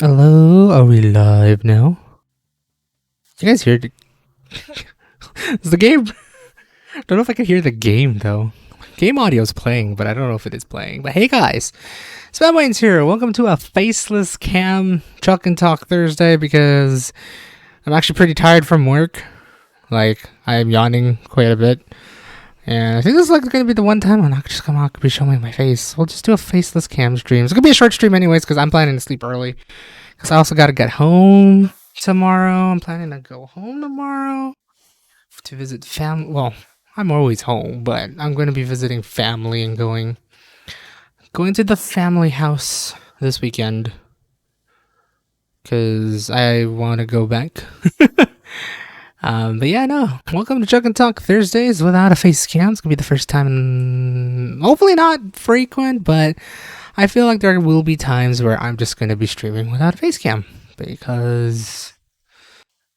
Hello, are we live now? You guys hear is the game? Don't know if I can hear the game though. Game audio's playing, but I don't know if it is playing. But hey guys, Spamwains here. Welcome to a faceless cam Chuck and Talk Thursday because I'm actually pretty tired from work. Like I am yawning quite a bit. And I think this is like going to be the one time I'm not just going to be showing my face. We'll just do a faceless cam stream. It's going to be a short stream anyways because I'm planning to sleep early. Because I also got to get home tomorrow. I'm planning to go home tomorrow to visit family. Well, I'm always home, but I'm going to be visiting family and going to the family house this weekend because I want to go back. But yeah, no. Welcome to Chuck and Talk Thursdays without a face cam. It's gonna be the first time, hopefully not frequent, but I feel like there will be times where I'm just gonna be streaming without a face cam because,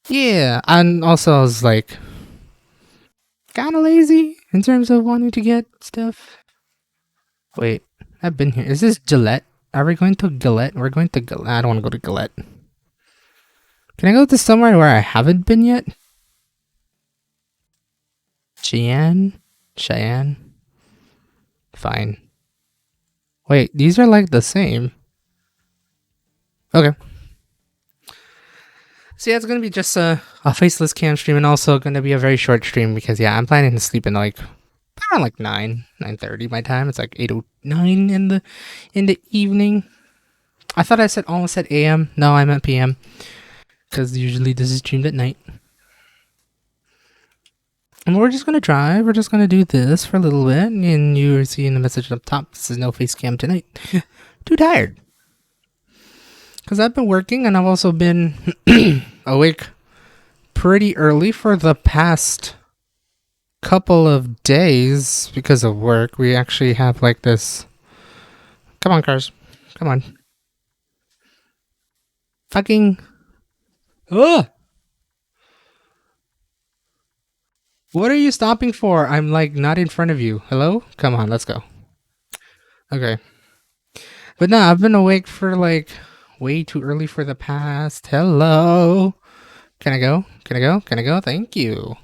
yeah, and also I was like kind of lazy in terms of wanting to get stuff. Wait, I've been here. Is this Gillette? Are we going to Gillette? We're going to Gillette. I don't want to go to Gillette. Can I go to somewhere where I haven't been yet? Cheyenne? Fine. Wait, these are like the same. Okay. So yeah, it's gonna be just a faceless cam stream and also gonna be a very short stream because yeah, I'm planning to sleep in like around like 9:30 my time. It's like 8:09 in the evening. I thought I almost said AM. No, I meant PM. Because usually this is streamed at night. And we're just gonna try. We're just gonna do this for a little bit, and you're seeing the message up top. This is no face cam tonight. Too tired. Because I've been working, and I've also been awake pretty early for the past couple of days because of work. We actually have like this. Come on, cars. Come on. Fucking. Ugh! What are you stopping for? I'm like not in front of you. Hello? Come on, let's go. Okay. But no, I've been awake for like way too early for the past. Hello. Can I go? Can I go? Can I go? Thank you.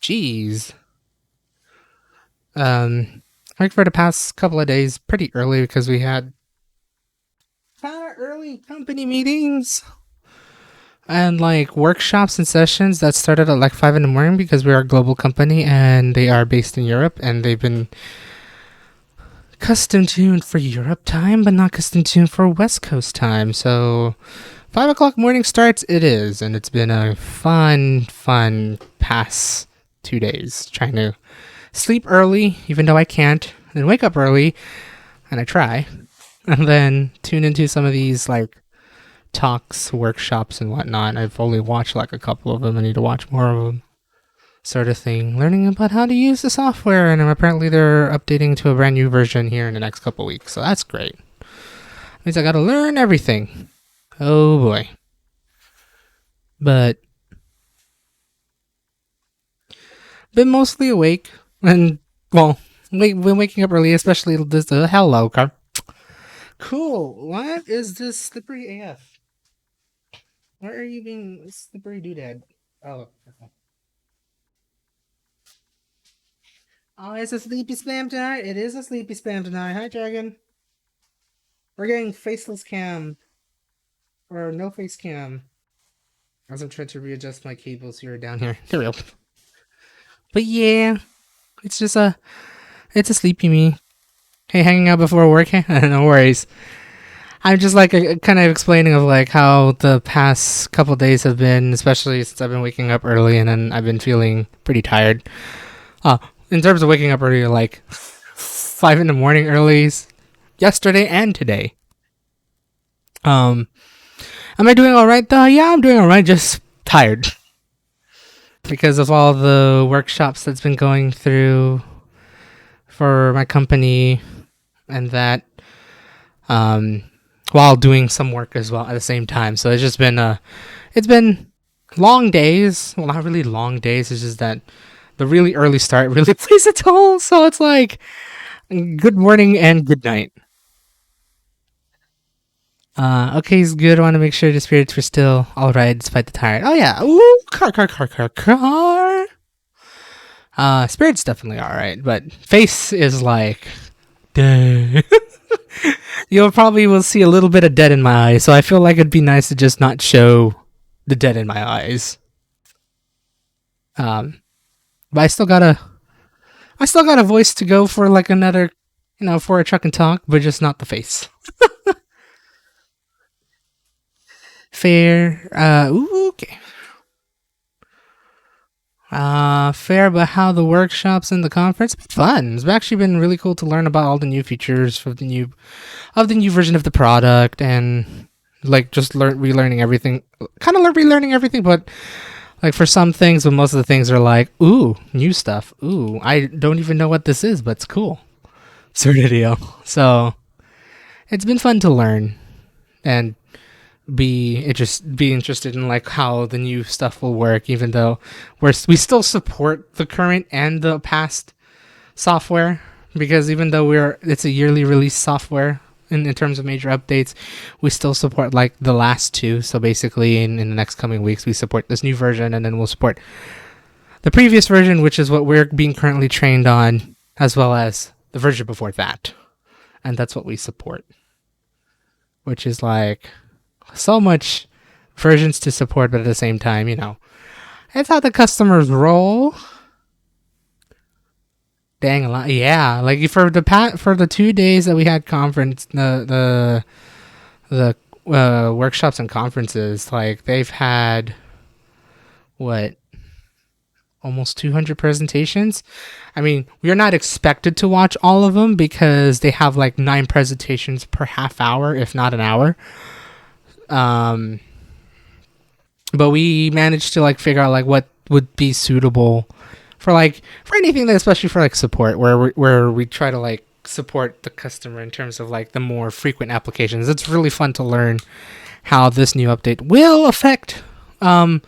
Jeez. Like for the past couple of days pretty early because we had kind of early company meetings and like workshops and sessions that started at like 5 in the morning because we are a global company and they are based in Europe and they've been custom tuned for Europe time but not custom tuned for West Coast time. So 5 o'clock morning starts it is, and it's been a fun past 2 days trying to sleep early even though I can't, then wake up early and I try, and then tune into some of these like talks, workshops, and whatnot. I've only watched like a couple of them. I need to watch more of them, sort of thing. Learning about how to use the software, and apparently they're updating to a brand new version here in the next couple weeks. So that's great. Means I got to learn everything. Oh boy. But been mostly awake and well, when waking up early, especially this. Hello, car. Cool. What is this slippery AF? Why are you being slippery doodad? Oh, okay. Oh, it's a sleepy spam tonight. It is a sleepy spam tonight. Hi, Dragon. We're getting faceless cam or no face cam. As I'm trying to readjust my cables here down here. There we go. But yeah, it's just it's a sleepy me. Hey, hanging out before work? No worries. I'm just like kind of explaining of like how the past couple days have been, especially since I've been waking up early and then I've been feeling pretty tired. In terms of waking up early, like 5 in the morning early, yesterday and today. Am I doing all right though? Yeah, I'm doing all right. Just tired because of all the workshops that's been going through for my company, and that while doing some work as well at the same time. So it's just been it's been long days. Well, not really long days. It's just that the really early start really plays a toll. So it's like good morning and good night. Okay, it's good. I want to make sure the spirits were still alright despite the tired. Oh yeah. Ooh, car. Spirit's definitely alright, but face is like, duh. You'll probably will see a little bit of dead in my eyes, so I feel like it'd be nice to just not show the dead in my eyes. Um, but I still got a voice to go for like another, for a truck and talk, but just not the face. Fair. Ooh, okay. Fair, but how the workshops and the conference fun. It's actually been really cool to learn about all the new features of the new version of the product, and like just relearning everything. Kind of relearning everything, but like for some things, but most of the things are like, ooh, new stuff. Ooh, I don't even know what this is, but it's cool. Sort of deal. So it's been fun to learn and be interested in like how the new stuff will work, even though we still support the current and the past software, because even though it's a yearly release software in terms of major updates, we still support like the last two. So basically in the next coming weeks we support this new version, and then we'll support the previous version, which is what we're being currently trained on, as well as the version before that, and that's what we support, which is like so much versions to support, but at the same time, it's how the customers roll. Dang, a lot. Yeah, like for the 2 days that we had conference, the workshops and conferences, like they've had what, almost 200 presentations. I mean, we're not expected to watch all of them because they have like 9 presentations per half hour, if not an hour. Um, but we managed to like figure out like what would be suitable for anything that, especially for like support, where we try to like support the customer in terms of like the more frequent applications. It's really fun to learn how this new update will affect the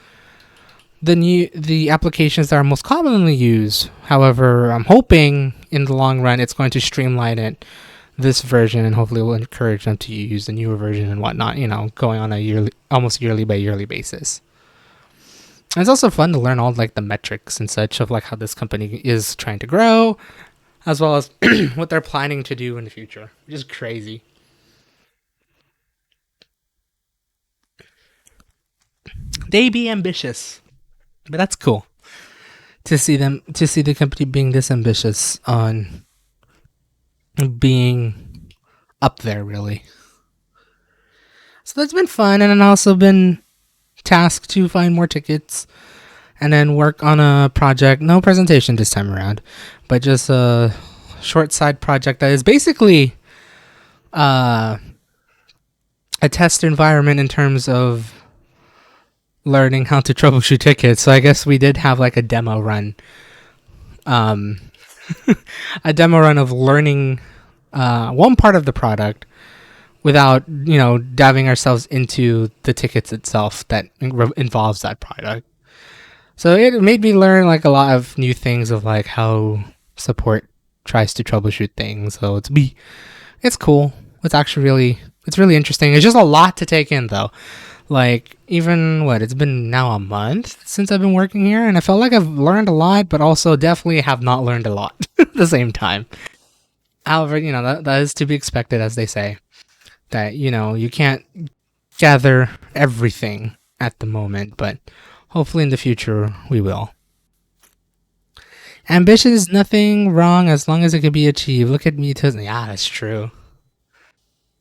applications that are most commonly used. However, I'm hoping in the long run it's going to streamline it, this version, and hopefully will encourage them to use the newer version and whatnot, going on a almost yearly by yearly basis. And it's also fun to learn all like the metrics and such of like how this company is trying to grow, as well as what they're planning to do in the future, which is crazy. They be ambitious, but that's cool to see the company being this ambitious on being up there, really. So that's been fun, and I've also been tasked to find more tickets and then work on a project. No presentation this time around, but just a short side project that is basically a test environment in terms of learning how to troubleshoot tickets. So I guess we did have like a demo run, um, a demo run of learning one part of the product without diving ourselves into the tickets itself that involves that product. So it made me learn like a lot of new things of like how support tries to troubleshoot things. So it's cool. It's really interesting. It's just a lot to take in though. Like even it's been now a month since I've been working here, and I felt like I've learned a lot, but also definitely have not learned a lot at the same time. However, that is to be expected, as they say. That you can't gather everything at the moment, but hopefully in the future we will. Ambition is nothing wrong as long as it can be achieved. Look at me, yeah, that's true.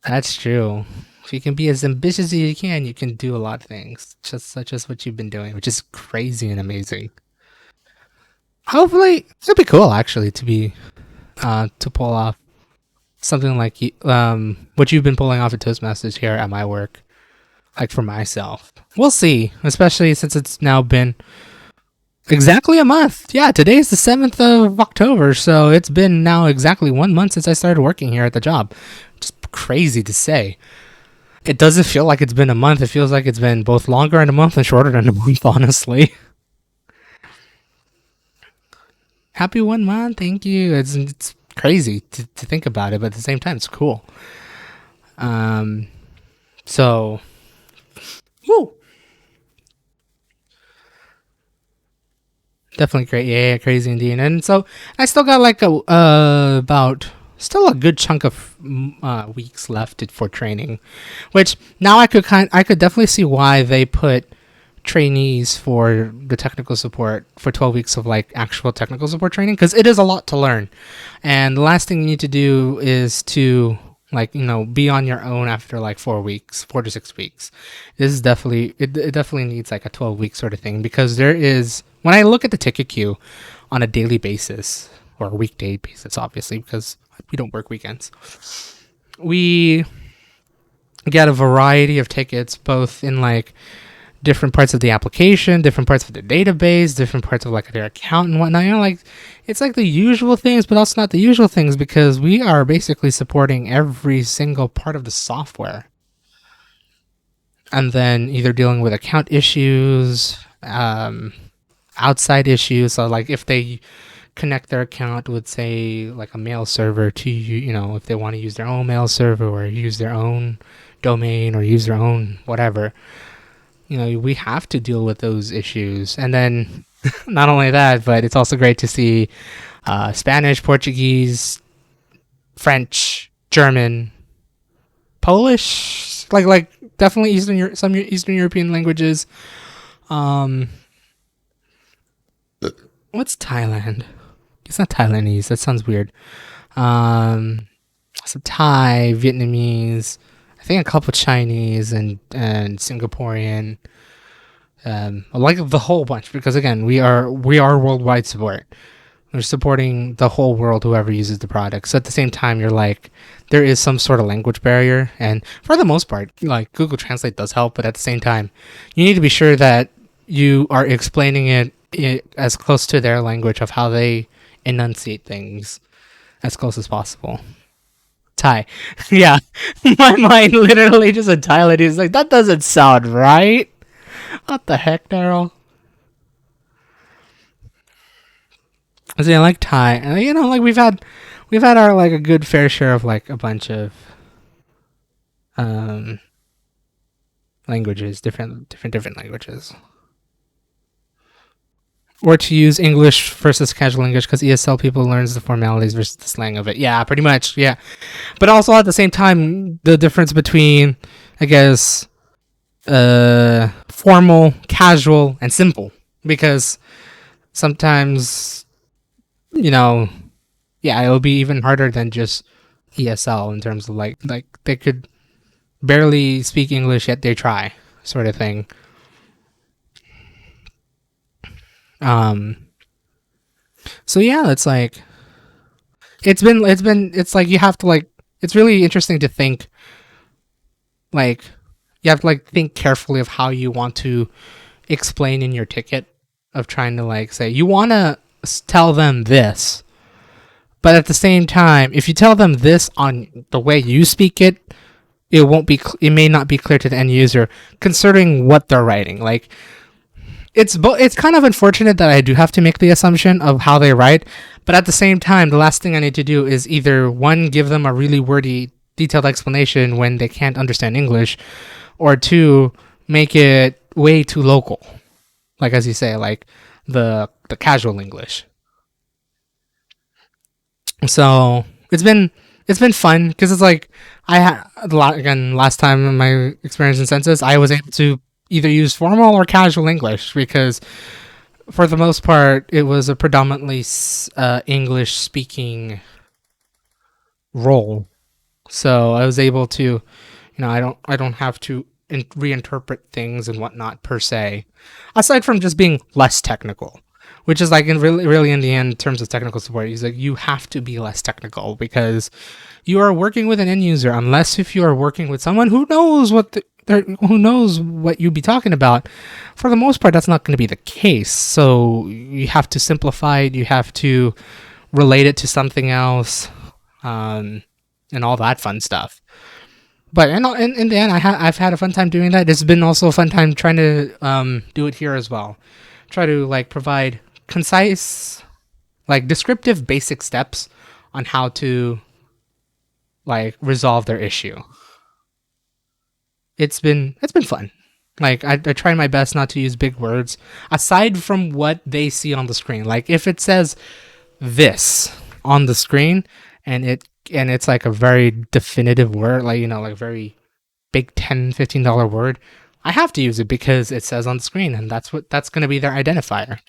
That's true. If you can be as ambitious as you can do a lot of things, just such as what you've been doing, which is crazy and amazing. Hopefully, it'd be cool actually to pull off something like what you've been pulling off at Toastmasters here at my work, like for myself. We'll see, especially since it's now been exactly a month. Yeah, today is the 7th of October, so it's been now exactly 1 month since I started working here at the job. Just crazy to say. It doesn't feel like it's been a month. It feels like it's been both longer than a month and shorter than a month, honestly. Happy 1 month, thank you. It's crazy to think about it, but at the same time, it's cool. Um, So, woo, definitely great. Yeah, crazy indeed. And so I still got like a about still a good chunk of weeks left for training, which now I could definitely see why they put trainees for the technical support for 12 weeks of like actual technical support training, because it is a lot to learn. And the last thing you need to do is to like, be on your own after like 4 weeks, 4 to 6 weeks. This is definitely, it definitely needs like a 12-week sort of thing, because there is, when I look at the ticket queue on a daily basis or a weekday basis, obviously, because we don't work weekends, we get a variety of tickets, both in like different parts of the application, different parts of the database, different parts of like their account and whatnot. Like it's like the usual things, but also not the usual things, because we are basically supporting every single part of the software. And then either dealing with account issues, outside issues. So like if they connect their account with say like a mail server to if they want to use their own mail server or use their own domain or use their own whatever, we have to deal with those issues. And then not only that, but it's also great to see Spanish, Portuguese, French, German, Polish, like definitely some Eastern European languages. Um, what's Thailand? It's not Thailandese. That sounds weird. Um, some Thai, Vietnamese, I think a couple Chinese and Singaporean. Like the whole bunch, because again, we are worldwide support. We're supporting the whole world, whoever uses the product. So at the same time, you're like, there is some sort of language barrier, and for the most part, like Google Translate does help, but at the same time, you need to be sure that you are explaining it as close to their language of how they enunciate things as close as possible. Thai, yeah, my mind literally just a Thai lady is like, that doesn't sound right. What the heck, Daryl? So yeah, like Thai, and like we've had our like a good fair share of like a bunch of um languages, different languages. Or to use English versus casual English, because ESL people learns the formalities versus the slang of it. Yeah, pretty much. Yeah, but also at the same time, the difference between, I guess, formal, casual, and simple, because sometimes you know yeah, it'll be even harder than just ESL in terms of like they could barely speak English yet they try, sort of thing. Um so yeah, it's like it's like you have to like it's really interesting to think like you have to like think carefully of how you want to explain in your ticket, of trying to like say you want to tell them this, but at the same time if you tell them this on the way you speak it, it may not be clear to the end user considering what they're writing. Like it's kind of unfortunate that I do have to make the assumption of how they write, but at the same time the last thing I need to do is either one, give them a really wordy detailed explanation when they can't understand English, or two, make it way too local, like as you say, like the casual English. So it's been fun, because it's like I had again last time in my experience in census, I was able to either use formal or casual English, because for the most part it was a predominantly English speaking role. So I was able to, I don't have to reinterpret things and whatnot per se, aside from just being less technical, which is like in really in the end, in terms of technical support, is like you have to be less technical, because you are working with an end user, unless if you are working with someone who knows who knows what you'd be talking about. For the most part, that's not going to be the case. So you have to simplify it. You have to relate it to something else, um, and all that fun stuff. But in the end, I've had a fun time doing that. It's been also a fun time trying to do it here as well. Try to like provide concise, like descriptive, basic steps on how to like resolve their issue. it's been fun. Like I try my best not to use big words aside from what they see on the screen. Like if it says this on the screen and it's like a very definitive word, like like very big $10-15 word, I have to use it because it says on the screen, and that's going to be their identifier.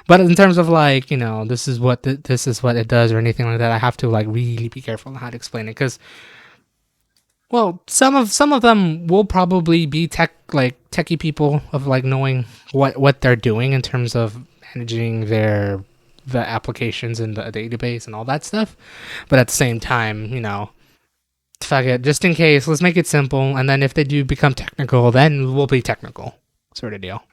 But in terms of like this is what it does or anything like that, I have to like really be careful on how to explain it because well, some of them will probably be techie people of like knowing what they're doing in terms of managing the applications in the database and all that stuff. But at the same time, fuck it, just in case, let's make it simple. And then if they do become technical, then we'll be technical, sort of deal.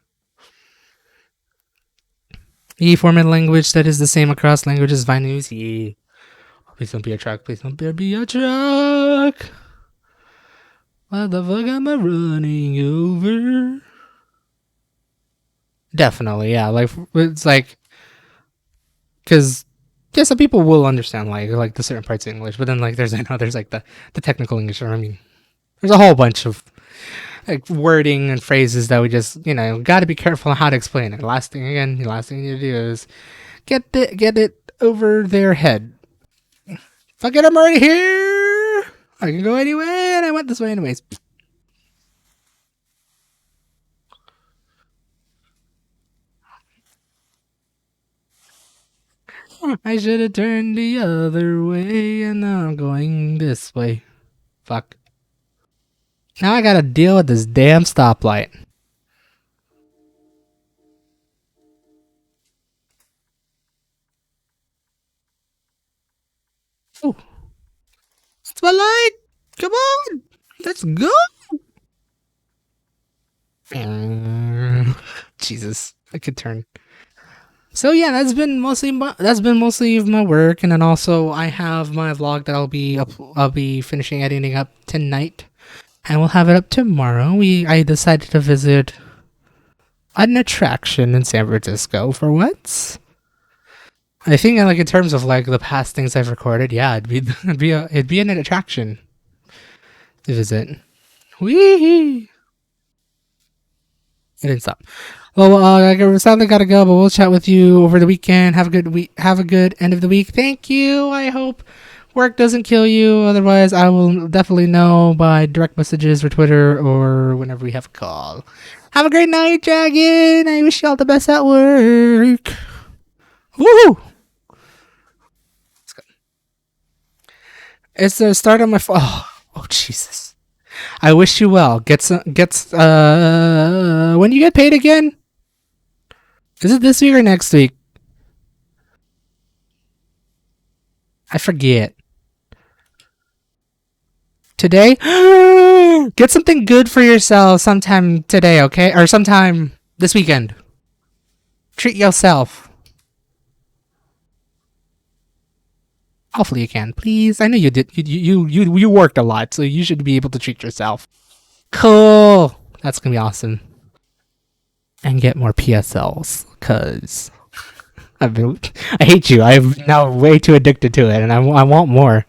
E format language that is the same across languages. Fine news. Yeah. Please don't be a truck. Please don't be a truck. What the fuck am I running over? Definitely, yeah. Like it's like, because yeah, some people will understand like the certain parts of English, but then like there's like the technical English. Or, I mean, there's a whole bunch of like wording and phrases that we just got to be careful on how to explain it. The last thing you need to do is get it over their head. Fuck it, I'm already here. I can go anyway, and I went this way anyways. I should have turned the other way, and now I'm going this way. Fuck. Now I gotta deal with this damn stoplight. Oh, it's my light. Come on, let's go. Jesus, I could turn. So yeah, that's been mostly of my work, and then also I have my vlog that I'll be finishing editing up tonight, and we'll have it up tomorrow. I decided to visit an attraction in San Francisco for what? I think like in terms of like the past things I've recorded, yeah, it'd be an attraction to visit. Wee. It didn't stop. Well, I sadly gotta go, but we'll chat with you over the weekend. Have a good week. Have a good end of the week. Thank you. I hope work doesn't kill you. Otherwise, I will definitely know by direct messages or Twitter or whenever we have a call. Have a great night, Dragon. I wish you all the best at work. Woohoo! It's the start of my oh Jesus. I wish you well. When you get paid again? Is it this week or next week? I forget. Today? Get something good for yourself sometime today, okay? Or sometime this weekend. Treat yourself. Hopefully you can. Please. I know you did. You worked a lot, so you should be able to treat yourself. Cool. That's gonna be awesome. And get more PSLs, cause I hate you. I'm now way too addicted to it, and I want more.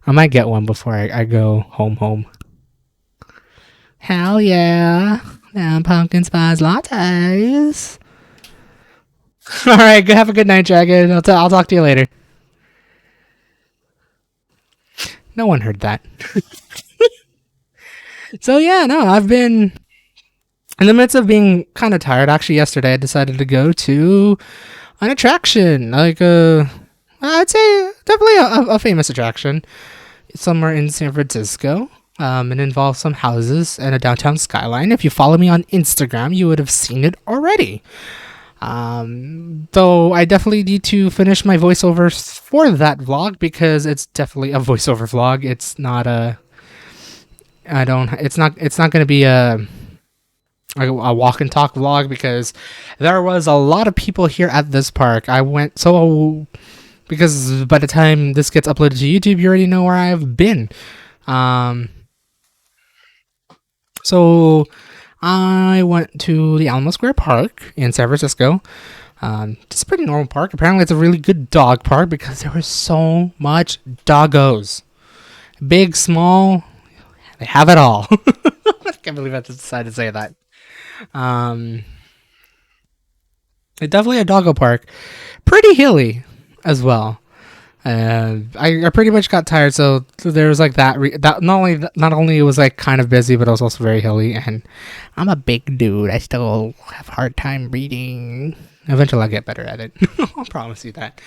I might get one before I go home. Hell yeah. Pumpkin spice lattes. Alright, have a good night, Dragon. I'll talk to you later. No one heard that. So yeah, no, I've been in the midst of being kind of tired. Actually, yesterday I decided to go to an attraction, like I'd say definitely a famous attraction, somewhere in San Francisco. It involves some houses and a downtown skyline. If you follow me on Instagram, you would have seen it already. Though I definitely need to finish my voiceovers for that vlog because it's definitely a voiceover vlog. It's not a. It's not going to be a walk and talk vlog because there was a lot of people here at this park. Because by the time this gets uploaded to YouTube, you already know where I've been. So I went to the Alamo Square Park in San Francisco. It's a pretty normal park. Apparently, it's a really good dog park because there was so much doggos. Big, small, they have it all. Can't believe I just decided to say that. Um, it's definitely a doggo park. Pretty hilly as well. I pretty much got tired, so there was like that. That not only it was like kind of busy, but it was also very hilly. And I'm a big dude. I still have a hard time breathing. Eventually, I'll get better at it. I'll promise you that.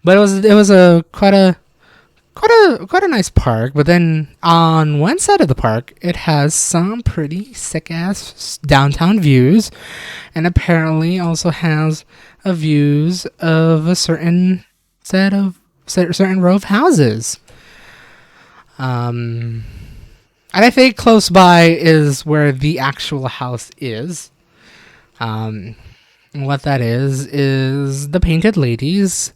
But it was a quite a nice park. But then on one side of the park, it has some pretty sick ass downtown views, and apparently also has a views of a certain row of houses. And I think close by is where the actual house is. What that is the Painted Ladies.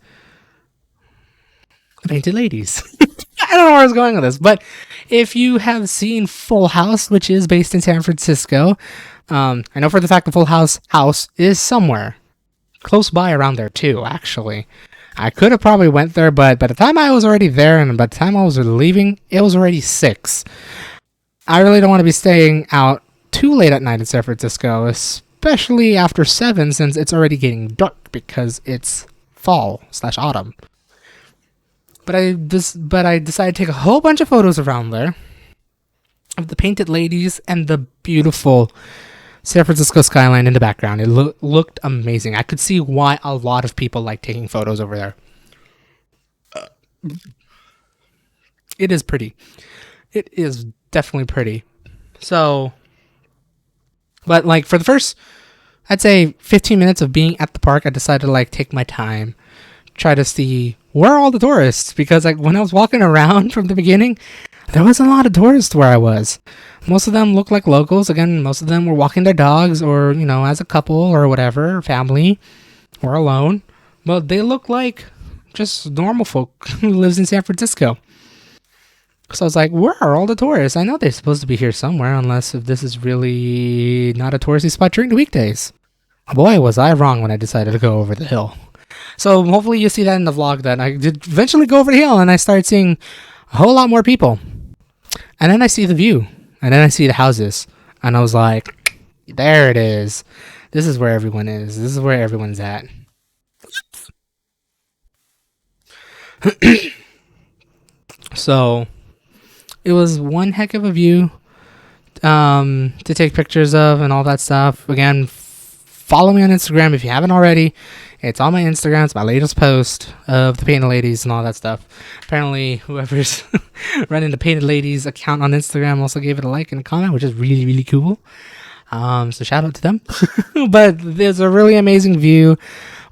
The Painted Ladies. I don't know where I was going with this, but if you have seen Full House, which is based in San Francisco, I know for the fact the Full House is somewhere close by around there too, actually. I could have probably went there, but by the time I was already there and by the time I was leaving, it was already 6. I really don't want to be staying out too late at night in San Francisco, especially after 7 since it's already getting dark because it's fall/autumn. But I decided to take a whole bunch of photos around there of the Painted Ladies and the beautiful San Francisco skyline in the background. It looked amazing. I could see why a lot of people like taking photos over there. It is pretty. It is definitely pretty. So, but like for the first, I'd say 15 minutes of being at the park, I decided to like take my time, try to see where are all the tourists, because like when I was walking around from the beginning, there wasn't a lot of tourists where I was. Most of them looked like locals. Again, most of them were walking their dogs or, as a couple or whatever, family, or alone. But they look like just normal folk who lives in San Francisco. So I was like, where are all the tourists? I know they're supposed to be here somewhere, unless if this is really not a touristy spot during the weekdays. Boy, was I wrong when I decided to go over the hill. So hopefully you see that in the vlog that I did eventually go over the hill and I started seeing a whole lot more people. And then I see the view. And then I see the houses. And I was like, there it is. This is where everyone is. This is where everyone's at. So, it was one heck of a view to take pictures of and all that stuff. Again, follow me on Instagram if you haven't already. It's on my Instagram. It's my latest post of the Painted Ladies and all that stuff. Apparently, whoever's running the Painted Ladies account on Instagram also gave it a like and a comment, which is really, really cool. So shout out to them. But there's a really amazing view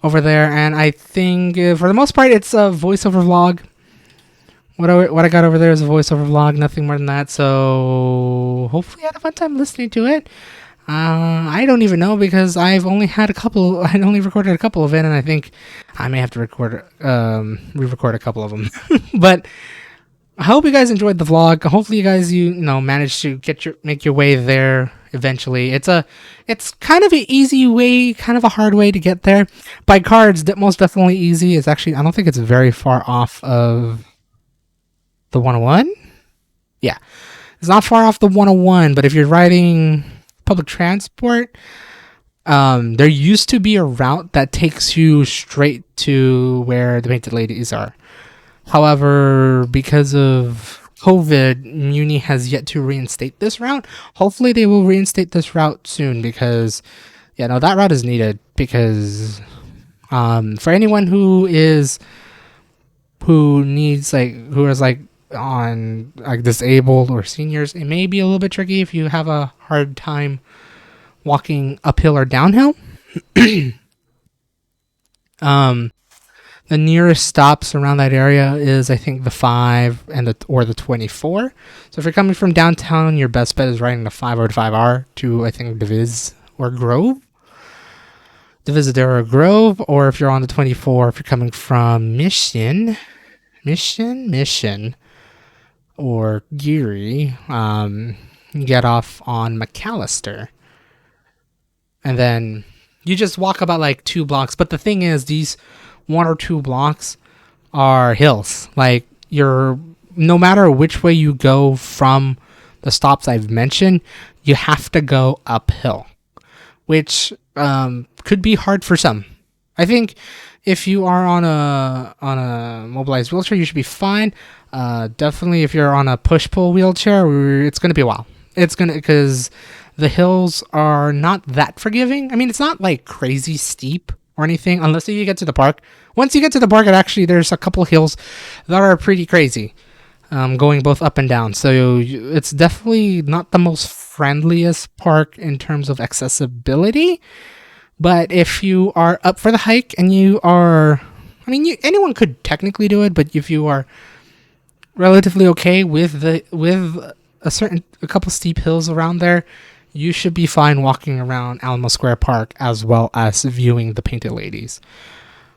over there, and I think for the most part, it's a voiceover vlog. What I got over there is a voiceover vlog, nothing more than that. So hopefully, I had a fun time listening to it. I don't even know because I've only had I only recorded a couple of it, and I think I may have to re-record a couple of them. But I hope you guys enjoyed the vlog. Hopefully you guys, managed to make your way there eventually. It's kind of an easy way, kind of a hard way to get there. By car, it's most definitely easy. It's actually, I don't think it's very far off of the 101. Yeah. It's not far off the 101, but if you're riding public transport, there used to be a route that takes you straight to where the Painted Ladies are. However, because of COVID, Muni has yet to reinstate this route. Hopefully they will reinstate this route soon because, that route is needed because for anyone who is on like disabled or seniors, it may be a little bit tricky if you have a hard time walking uphill or downhill. The nearest stops around that area is, I think, the 5 and the 24. So if you're coming from downtown, your best bet is riding the 5 or the 5R to, I think, Divisadero Grove, or if you're on the 24, if you're coming from Mission, or Geary, you get off on McAllister. And then you just walk about like 2 blocks. But the thing is, these 1 or 2 blocks are hills. Like, no matter which way you go from the stops I've mentioned, you have to go uphill, which could be hard for some. I think if you are on a mobilized wheelchair, you should be fine. Definitely, if you're on a push pull wheelchair, it's gonna be a while. It's gonna because the hills are not that forgiving. I mean, it's not like crazy steep or anything, unless you get to the park. Once you get to the park, there's a couple hills that are pretty crazy, going both up and down. So it's definitely not the most friendliest park in terms of accessibility. But if you are up for the hike and you are, I mean, anyone could technically do it, but if you are relatively okay with a couple steep hills around there, you should be fine walking around Alamo Square Park as well as viewing the Painted Ladies.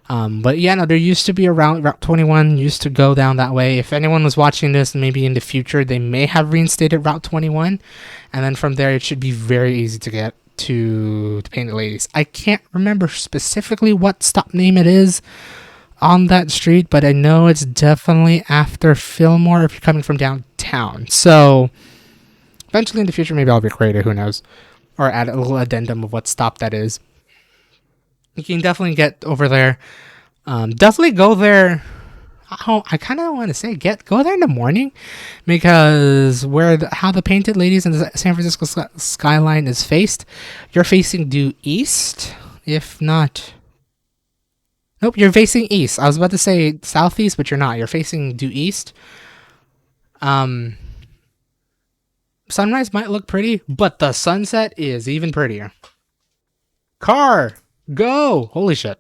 But yeah, no, there used to be a Route 21 used to go down that way. If anyone was watching this, maybe in the future, they may have reinstated Route 21. And then from there, it should be very easy to get to the Painted Ladies. I can't remember specifically what stop name it is on that street, but I know it's definitely after Fillmore if you're coming from downtown. So eventually in the future, maybe I'll recreate it, who knows, or add a little addendum of what stop that is. You can definitely get over there. Definitely go there. I kind of want to say go there in the morning, because how the Painted Ladies and the San Francisco skyline is faced, you're facing due east. If not, nope, you're facing east. I was about to say southeast, but you're not. You're facing due east. Sunrise might look pretty, but the sunset is even prettier. Car, go! Holy shit.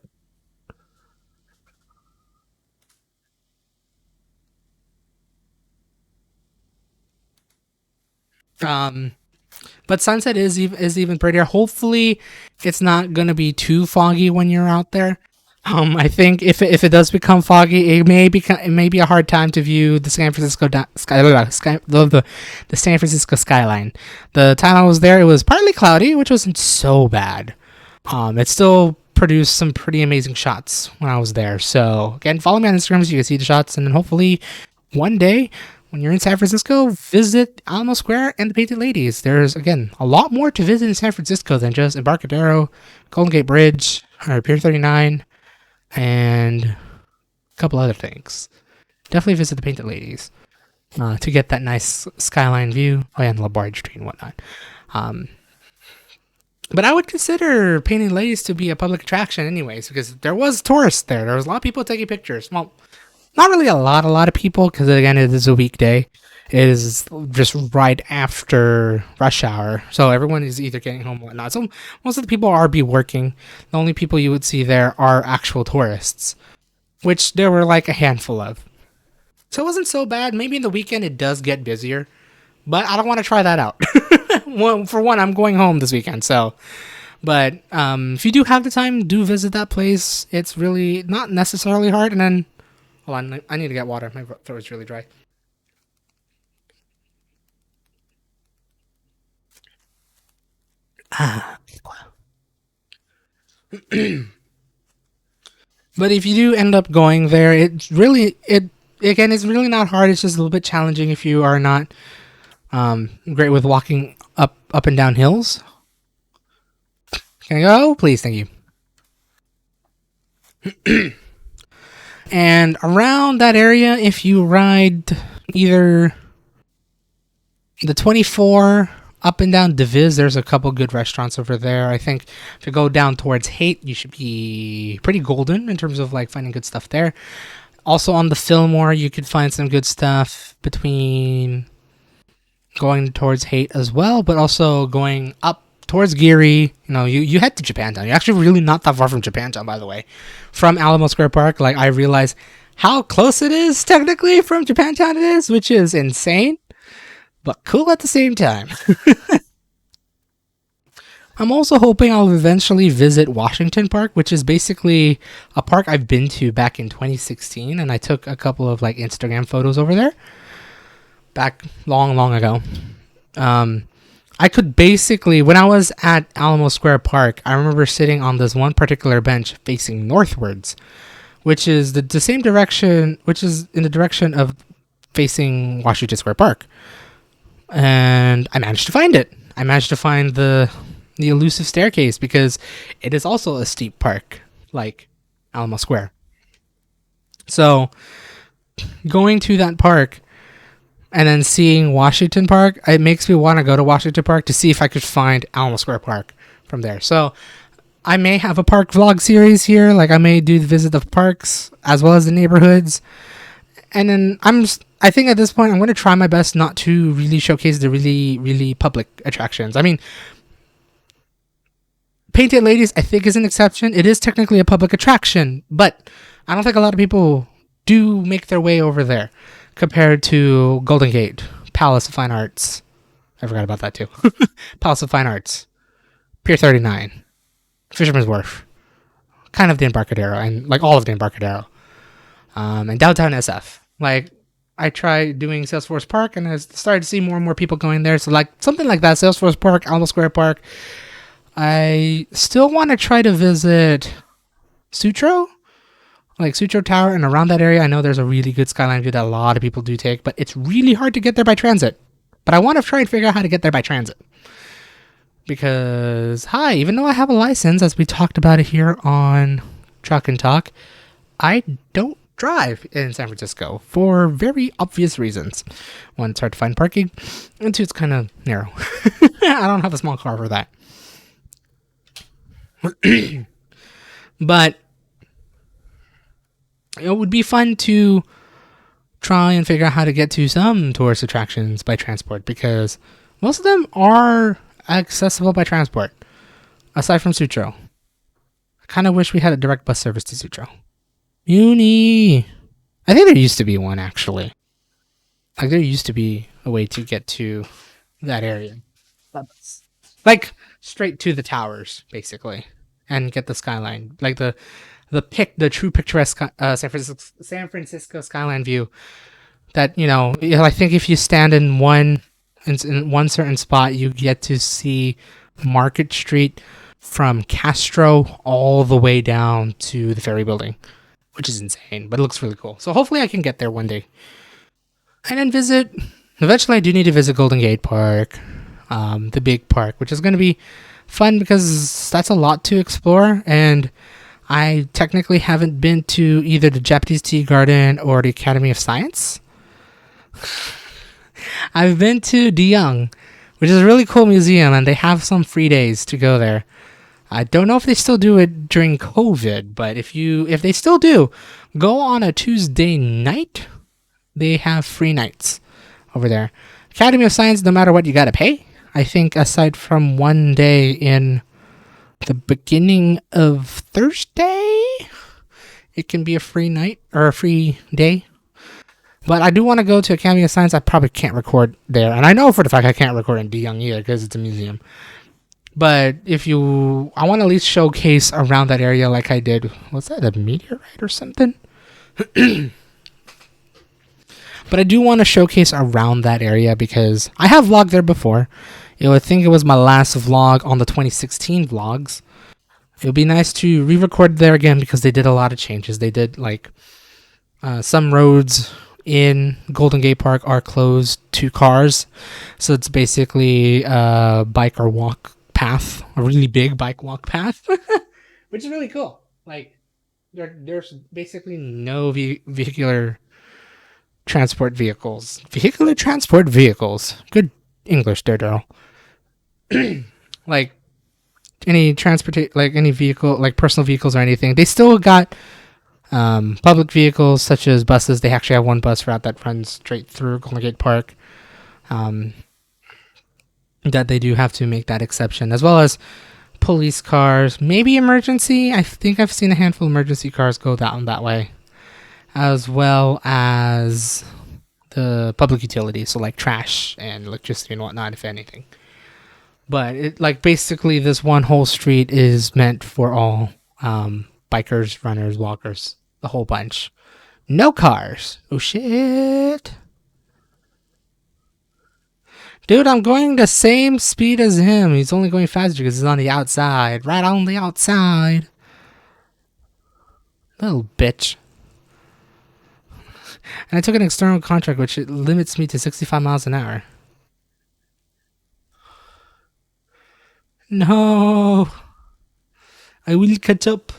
But sunset is even prettier. Hopefully, it's not gonna be too foggy when you're out there. I think if it does become foggy, it may be a hard time to view the San Francisco the San Francisco skyline. The time I was there, it was partly cloudy, which wasn't so bad. It still produced some pretty amazing shots when I was there. So again, follow me on Instagram so you can see the shots, and then hopefully one day when you're in San Francisco, visit Alamo Square and the Painted Ladies. There's, again, a lot more to visit in San Francisco than just Embarcadero, Golden Gate Bridge, or Pier 39, and a couple other things. Definitely visit the Painted Ladies to get that nice skyline view. Oh, yeah, and LaBarge Street and whatnot. But I would consider Painted Ladies to be a public attraction anyways, because there was tourists there. There was a lot of people taking pictures. Well, not really a lot of people, because again, it is a weekday. It is just right after rush hour, so everyone is either getting home or whatnot. So most of the people are working. The only people you would see there are actual tourists, which there were like a handful of. So it wasn't so bad. Maybe in the weekend it does get busier, but I don't want to try that out. Well, for one, I'm going home this weekend, so. But if you do have the time, do visit that place. It's really not necessarily hard, and then. Hold on, I need to get water. My throat is really dry. But if you do end up going there, it's really not hard. It's just a little bit challenging if you are not great with walking up and down hills. Can I go? Please, thank you. And around that area, if you ride either the 24 up and down Diviz, there's a couple good restaurants over there. I think if you go down towards Haight, you should be pretty golden in terms of like finding good stuff there. Also on the Fillmore, you could find some good stuff between going towards Haight as well, but also going up towards Geary. You head to Japantown. You're actually really not that far from Japantown, by the way. From Alamo Square Park, like, I realize how close it is technically from Japantown it is, which is insane, but cool at the same time. I'm also hoping I'll eventually visit Washington Park, which is basically a park I've been to back in 2016, and I took a couple of like Instagram photos over there back long ago. I could basically, when I was at Alamo Square Park, I remember sitting on this one particular bench facing northwards, which is the same direction, which is in the direction of facing Washington Square Park. And I managed to find it. I managed to find the elusive staircase because it is also a steep park, like Alamo Square. So going to that park and then seeing Washington Park, it makes me want to go to Washington Park to see if I could find Alamo Square Park from there. So I may have a park vlog series here. Like I may do the visit of parks as well as the neighborhoods. And then I think at this point I'm going to try my best not to really showcase the really public attractions. I mean, Painted Ladies I think is an exception. It is technically a public attraction, but I don't think a lot of people do make their way over there compared to Golden Gate, Palace of Fine Arts. I forgot about that too. Palace of Fine Arts, Pier 39, Fisherman's Wharf, kind of the Embarcadero, and like all of the Embarcadero, and downtown SF. Like I tried doing Salesforce Park, and I started to see more and more people going there. So like something like that, Salesforce Park, Alamo Square Park. I still want to try to visit Sutro, like Sutro Tower, and around that area. I know there's a really good skyline view that a lot of people do take, but it's really hard to get there by transit. But I want to try and figure out how to get there by transit. Because, even though I have a license, as we talked about it here on Truck and Talk, I don't drive in San Francisco for very obvious reasons. One, it's hard to find parking, and two, it's kind of narrow. I don't have a small car for that. But it would be fun to try and figure out how to get to some tourist attractions by transport, because most of them are accessible by transport, aside from Sutro. I kind of wish we had a direct bus service to Sutro. Uni. I think there used to be one, actually. Like, there used to be a way to get to that area. Like, straight to the towers, basically, and get the skyline. Like, the true picturesque San Francisco skyline view that, I think if you stand in one certain spot, you get to see Market Street from Castro all the way down to the Ferry Building, which is insane, but it looks really cool. So hopefully I can get there one day. And then eventually I do need to visit Golden Gate Park, the big park, which is going to be fun because that's a lot to explore, and I technically haven't been to either the Japanese Tea Garden or the Academy of Science. I've been to DeYoung, which is a really cool museum, and they have some free days to go there. I don't know if they still do it during COVID, but if they still do, go on a Tuesday night. They have free nights over there. Academy of Science, no matter what, you gotta pay. I think aside from one day in the beginning of Thursday, it can be a free night or a free day. But I do want to go to Academy of Science. I probably can't record there, and I know for the fact I can't record in DeYoung either because it's a museum. But I want to at least showcase around that area like I did. Was that a meteorite or something? But I do want to showcase around that area because I have vlogged there before. I think it was my last vlog on the 2016 vlogs. It would be nice to re-record there again because they did a lot of changes. They did some roads in Golden Gate Park are closed to cars. So it's basically a bike or walk path, a really big bike walk path, which is really cool. Like there's basically no vehicular transport vehicles. Vehicular transport vehicles. Good English there, Daryl. Like any any vehicle, like personal vehicles or anything. They still got public vehicles such as buses. They actually have one bus route that runs straight through Golden Gate Park. That they do have to make that exception, as well as police cars, maybe emergency. I think I've seen a handful of emergency cars go down that way, as well as the public utilities, so like trash and electricity and whatnot, if anything. But basically this one whole street is meant for all bikers, runners, walkers, the whole bunch. No cars. Oh shit. Dude, I'm going the same speed as him. He's only going faster because he's on the outside. Right on the outside. Little bitch. And I took an external contract which limits me to 65 miles an hour. No, I will catch up.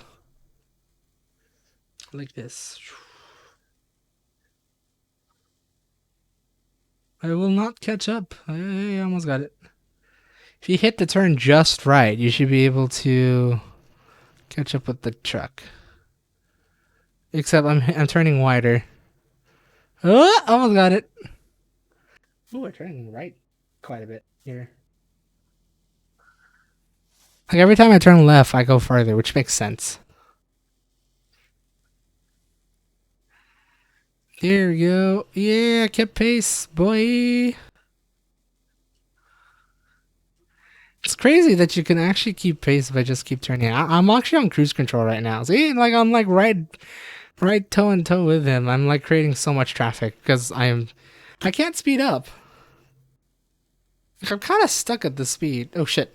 Like this. I will not catch up. I almost got it. If you hit the turn just right, you should be able to catch up with the truck. Except I'm turning wider. Oh, almost got it. Oh, we're turning right quite a bit here. Like every time I turn left, I go farther, which makes sense. There we go. Yeah, kept pace, boy. It's crazy that you can actually keep pace if I just keep turning. I'm actually on cruise control right now. See, like I'm like right toe and toe with him. I'm like creating so much traffic because I can't speed up. Like, I'm kind of stuck at the speed. Oh shit.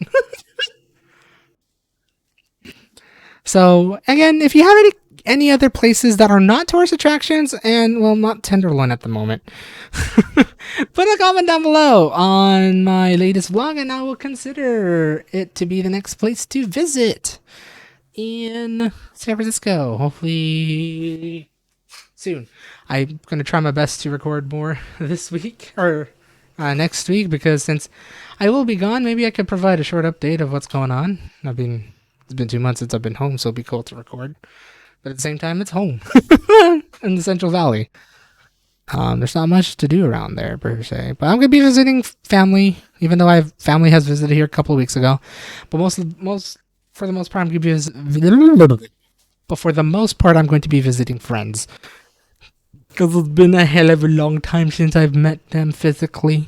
So again, if you have any other places that are not tourist attractions, and well, not Tenderloin at the moment, put a comment down below on my latest vlog, and I will consider it to be the next place to visit in San Francisco. Hopefully soon. I'm gonna try my best to record more this week or next week, because since I will be gone, maybe I could provide a short update of what's going on. It's been 2 months since I've been home, so it'd be cool to record. But at the same time, it's home in the Central Valley. There's not much to do around there per se, but I'm gonna be visiting family, even though family has visited here a couple of weeks ago. But for the most part, I'm gonna be but for the most part, I'm going to be visiting friends, because it's been a hell of a long time since I've met them physically.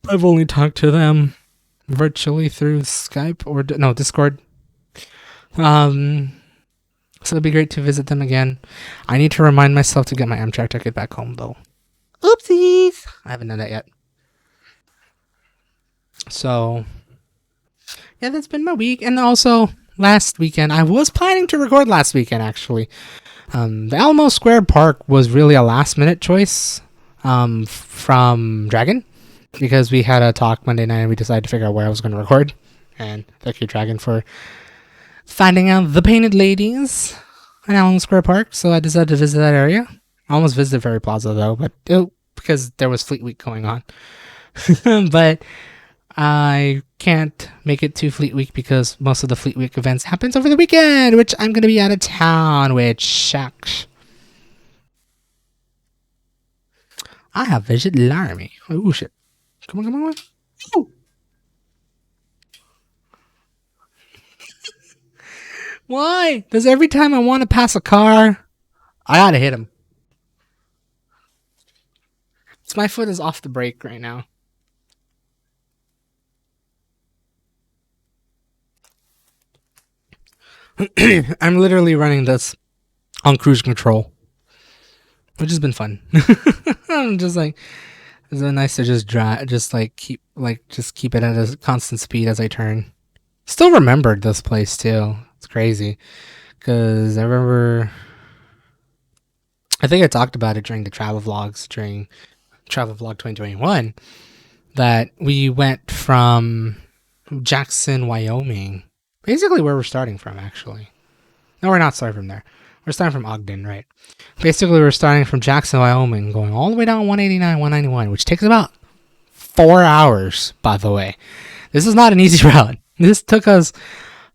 I've only talked to them virtually through Skype or no Discord. So it'd be great to visit them again. I need to remind myself to get my Amtrak ticket back home, though. Oopsies! I haven't done that yet. So, yeah, that's been my week. And also, last weekend, I was planning to record last weekend, actually. The Alamo Square Park was really a last-minute choice from Dragon, because we had a talk Monday night and we decided to figure out where I was going to record. And thank you, Dragon, for finding out the Painted Ladies in Alamo Square Park, so I decided to visit that area. I almost visited Ferry Plaza, though, but because there was Fleet Week going on. But I can't make it to Fleet Week because most of the Fleet Week events happens over the weekend, which I'm going to be out of town, which shucks. I have Visit Laramie. Oh, shit. Come on. Ooh. Why? Does every time I want to pass a car, I gotta hit him? So my foot is off the brake right now. I'm literally running this on cruise control, which has been fun. I'm just like, it's so nice to just drive, just keep it at a constant speed as I turn. Still remembered this place too. It's crazy because I remember. I think I talked about it during the travel vlogs during Travel Vlog 2021 that we went from Jackson, Wyoming, basically where we're starting from. Actually, no, we're not starting from there. We're starting from Ogden, right? Basically, we're starting from Jackson, Wyoming, going all the way down 189, 191, which takes about 4 hours, by the way. This is not an easy route. This took us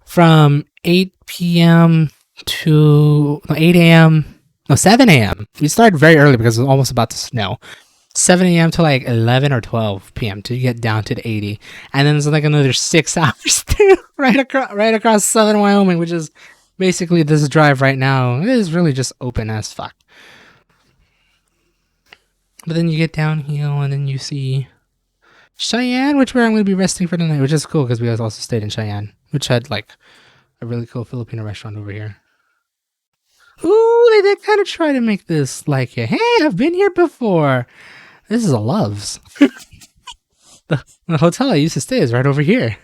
from 8 p.m. to 8 a.m. No, 7 a.m. We started very early because it was almost about to snow. 7 a.m. to like 11 or 12 p.m. to get down to the 80. And then there's like another 6 hours too, right across southern Wyoming, which is basically this drive right now. It is really just open as fuck. But then you get downhill and then you see Cheyenne, which where I'm going to be resting for the night, which is cool because we also stayed in Cheyenne, which had like a really cool Filipino restaurant over here. Ooh, they did kind of try to make this like, hey, I've been here before. This is a Love's. the hotel I used to stay is right over here.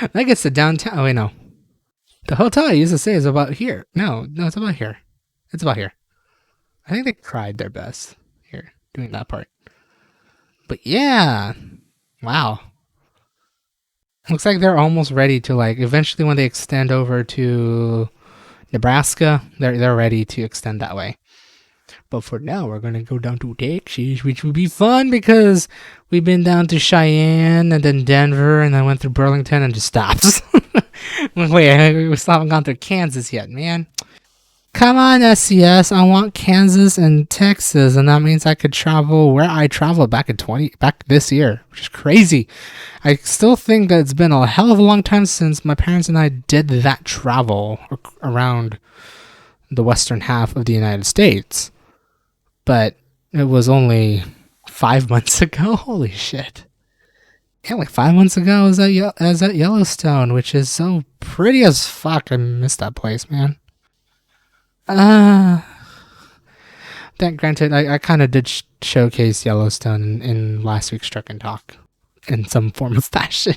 That gets to downtown. Oh, wait, no. The hotel I used to stay is about here. No, it's about here. It's about here. I think they tried their best here doing that part. But yeah. Wow. Looks like they're almost ready to like eventually when they extend over to Nebraska, they're ready to extend that way. But for now, we're gonna go down to Texas, which would be fun because we've been down to Cheyenne and then Denver and then went through Burlington and just stops. Wait, we still haven't gone through Kansas yet, man. Come on, SCS. I want Kansas and Texas, and that means I could travel where I traveled back this year, which is crazy. I still think that it's been a hell of a long time since my parents and I did that travel around the western half of the United States. But it was only 5 months ago. Holy shit. Yeah, like 5 months ago I was at Yellowstone, which is so pretty as fuck. I miss that place, man. That granted, I kind of did showcase Yellowstone in last week's Truck and Talk in some form of fashion.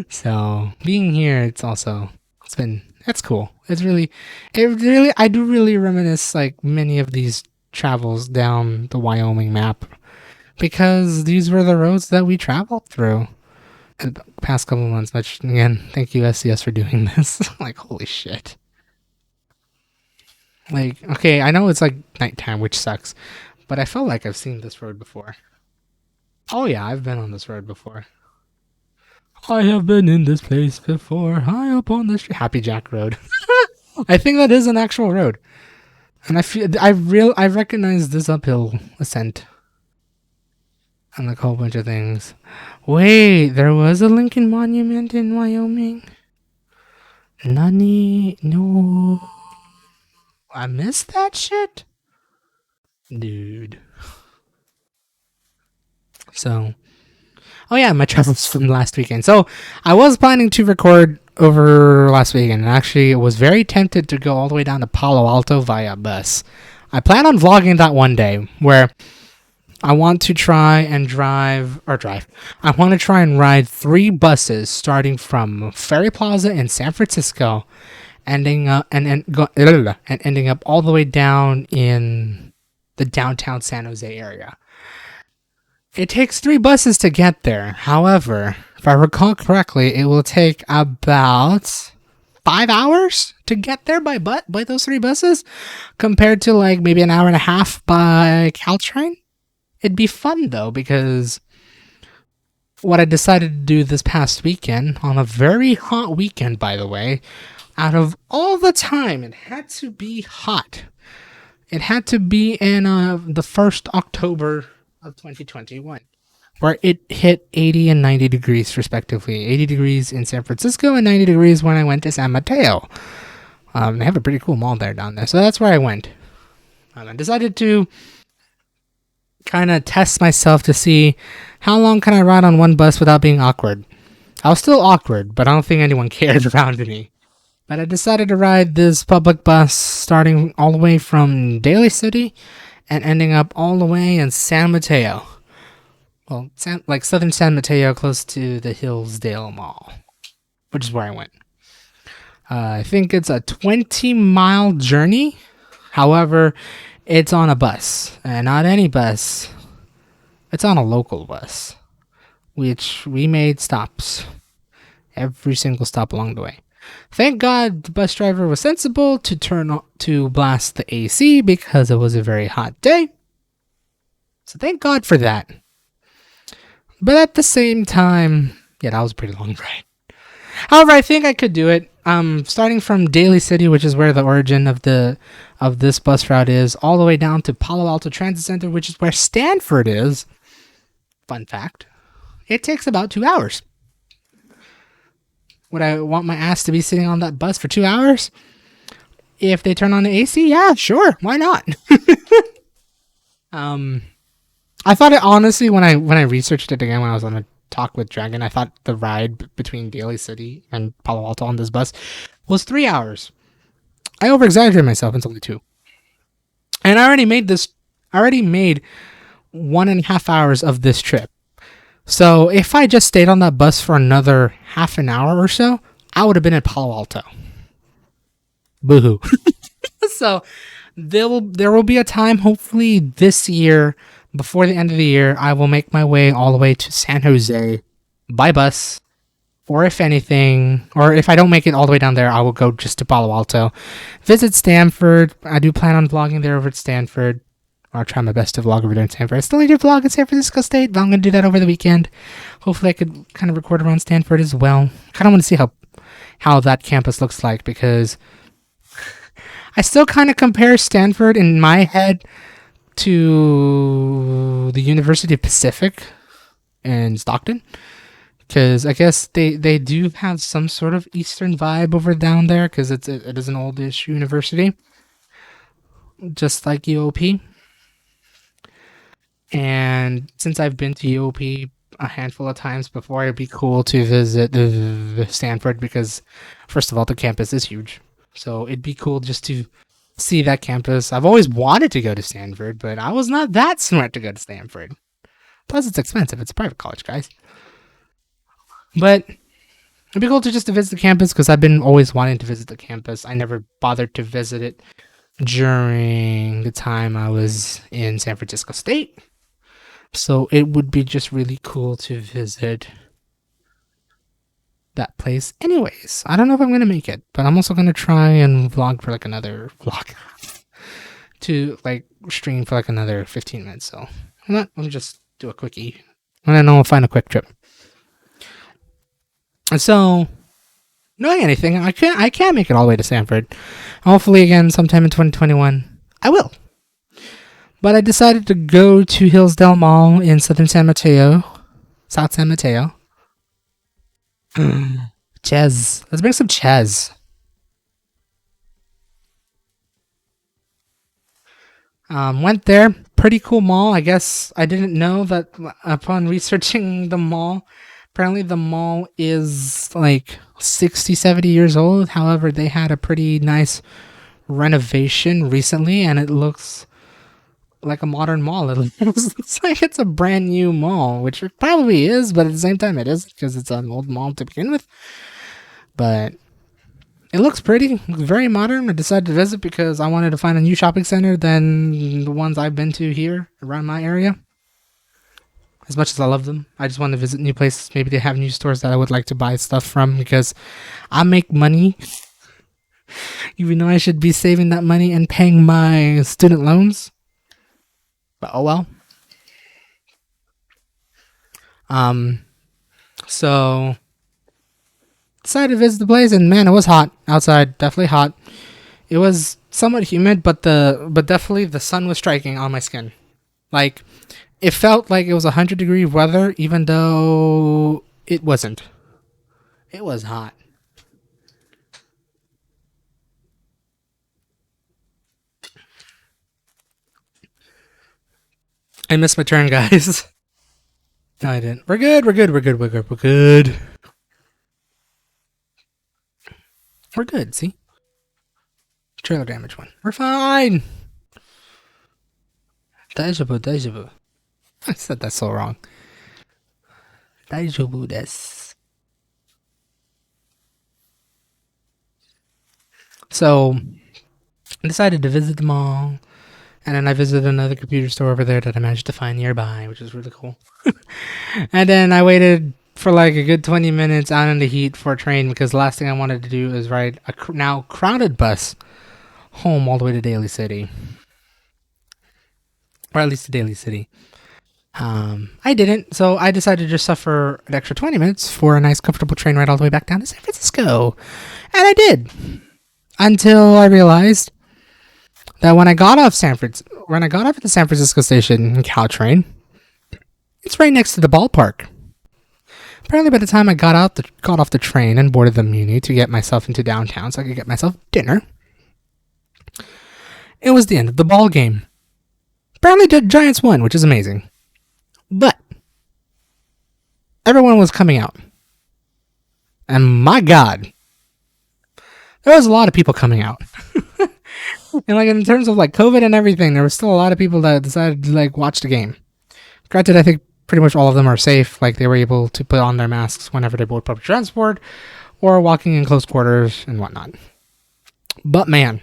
So being here, it's cool. I do really reminisce like many of these travels down the Wyoming map because these were the roads that we traveled through in the past couple months. Which again, thank you SCS for doing this. Like holy shit. Like, okay, I know it's like nighttime, which sucks, but I feel like I've seen this road before. Oh yeah, I've been on this road before. I have been in this place before, high up on the street. Happy Jack Road. I think that is an actual road, and I recognize this uphill ascent, and like a whole bunch of things. Wait, there was a Lincoln Monument in Wyoming. Nani? No. I missed that shit? Dude. So, oh yeah, my travels from last weekend. So, I was planning to record over last weekend, and actually was very tempted to go all the way down to Palo Alto via bus. I plan on vlogging that one day, where I want to try and I want to try and ride 3 buses starting from Ferry Plaza in San Francisco, ending up all the way down in the downtown San Jose area. It takes 3 buses to get there. However, if I recall correctly, it will take about 5 hours to get there by those 3 buses, compared to like maybe an hour and a half by Caltrain. It'd be fun though, because what I decided to do this past weekend, on a very hot weekend by the way, out of all the time, it had to be hot. It had to be in the 1st October of 2021, where it hit 80 and 90 degrees respectively. 80 degrees in San Francisco and 90 degrees when I went to San Mateo. They have a pretty cool mall down there, so that's where I went. I decided to kind of test myself to see how long can I ride on one bus without being awkward. I was still awkward, but I don't think anyone cared around me. But I decided to ride this public bus starting all the way from Daly City and ending up all the way in San Mateo. Well, southern San Mateo, close to the Hillsdale Mall, which is where I went. I think it's a 20-mile journey. However, it's on a bus, and not any bus. It's on a local bus, which we made stops. Every single stop along the way. Thank God the bus driver was sensible to blast the AC because it was a very hot day. So thank God for that. But at the same time, yeah, that was a pretty long ride. However, I think I could do it. Starting from Daly City, which is where the origin of this bus route is, all the way down to Palo Alto Transit Center, which is where Stanford is. Fun fact. It takes about 2 hours. Would I want my ass to be sitting on that bus for 2 hours? If they turn on the AC, yeah, sure, why not? I thought it honestly when I researched it again when I was on a talk with Dragon, I thought the ride between Daly City and Palo Alto on this bus was 3 hours. I over-exaggerated myself. It's only 2. And I already made 1.5 hours of this trip. So if I just stayed on that bus for another half an hour or so, I would have been at Palo Alto. Boo-hoo. So there will be a time, hopefully this year, before the end of the year, I will make my way all the way to San Jose by bus Or if anything, or if I don't make it all the way down there, I will go just to Palo Alto, visit Stanford. I do plan on vlogging there over at Stanford. I'll try my best to vlog over there in Stanford. I still need to vlog in San Francisco State, but I'm going to do that over the weekend. Hopefully I could kind of record around Stanford as well. Kind of want to see how that campus looks like, because I still kind of compare Stanford in my head to the University of Pacific in Stockton. Because I guess they do have some sort of Eastern vibe over down there, because it is an oldish university, just like UOP. And since I've been to UOP a handful of times before, it'd be cool to visit the Stanford, because first of all, the campus is huge. So it'd be cool just to see that campus. I've always wanted to go to Stanford, but I was not that smart to go to Stanford. Plus, it's expensive. It's a private college, guys. But it'd be cool to just to visit the campus, because I've been always wanting to visit the campus. I never bothered to visit it during the time I was in San Francisco State. So it would be just really cool to visit that place. Anyways, I don't know if I'm going to make it, but I'm also going to try and vlog for like another vlog to like stream for like another 15 minutes. So let me just do a quickie, and then I'll find a quick trip. And so, knowing anything, I can't make it all the way to Stanford. Hopefully, again, sometime in 2021, I will. But I decided to go to Hillsdale Mall in South San Mateo. Ches. Let's bring some Ches. Went there. Pretty cool mall. I guess I didn't know that upon researching the mall. Apparently the mall is like 60, 70 years old. However, they had a pretty nice renovation recently, and it looks like a modern mall. It looks like it's a brand new mall, which it probably is, but at the same time it isn't, because it's an old mall to begin with. But it looks pretty, very modern. I decided to visit because I wanted to find a new shopping center than the ones I've been to here around my area. As much as I love them, I just want to visit new places. Maybe they have new stores that I would like to buy stuff from, because I make money. Even though I should be saving that money and paying my student loans. But oh well. So decided to visit the place, and man, it was hot outside. Definitely hot. It was somewhat humid, but definitely the sun was striking on my skin. Like, it felt like it was 100-degree weather, even though it wasn't. It was hot. I missed my turn, guys. No, I didn't. We're good. We're good, see? Trailer damage one. We're fine. Deja vu. I said that so wrong. Deja vu desu. So, I decided to visit the mall, and then I visited another computer store over there that I managed to find nearby, which is really cool. And then I waited for like a good 20 minutes out in the heat for a train, because the last thing I wanted to do is ride a now crowded bus home all the way to Daly City. Or at least to Daly City. I didn't, so I decided to just suffer an extra 20 minutes for a nice comfortable train ride all the way back down to San Francisco. And I did. Until I realized that when I got off at the San Francisco station in Caltrain, it's right next to the ballpark. Apparently, by the time I got off the train and boarded the Muni to get myself into downtown so I could get myself dinner, it was the end of the ball game. Apparently, the Giants won, which is amazing. But everyone was coming out. And my God, there was a lot of people coming out. And like in terms of like COVID and everything, there was still a lot of people that decided to like watch the game. Granted, I think pretty much all of them are safe. Like they were able to put on their masks whenever they board public transport or walking in close quarters and whatnot. But man,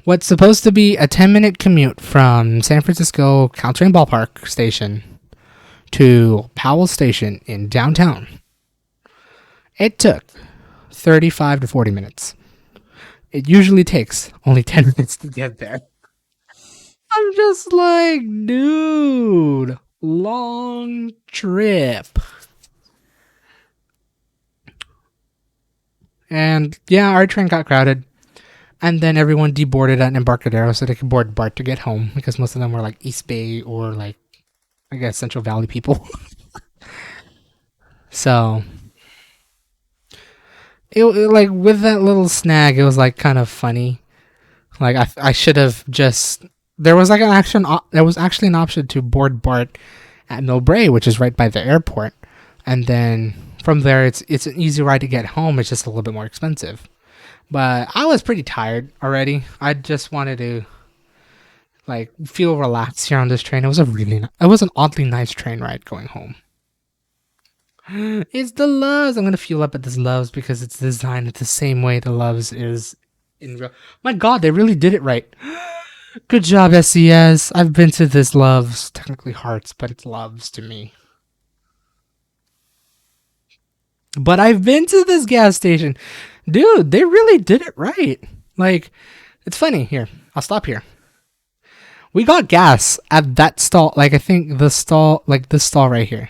what's supposed to be a 10-minute commute from San Francisco Caltrain Ballpark Station to Powell Station in downtown It took 35 to 40 minutes. It usually takes only 10 minutes to get there. I'm just like, dude, long trip. And yeah, our train got crowded. And then everyone deboarded at Embarcadero so they could board BART to get home because most of them were like East Bay or like, I guess, Central Valley people. So, like with that little snag, it was like kind of funny. Like I should have just. There was like an action. There was actually an option to board BART at Millbrae, which is right by the airport, and then from there it's an easy ride to get home. It's just a little bit more expensive. But I was pretty tired already. I just wanted to like feel relaxed here on this train. It was an oddly nice train ride going home. It's the Loves. I'm gonna fuel up at this Loves because it's designed the same way the Loves is in real. My God, they really did it right. Good job, SES. I've been to this Loves, technically Hearts, but it's Loves to me. But I've been to this gas station. Dude, they really did it right. Like, it's funny. Here, I'll stop here. We got gas at that stall. Like, I think the stall, like this stall right here.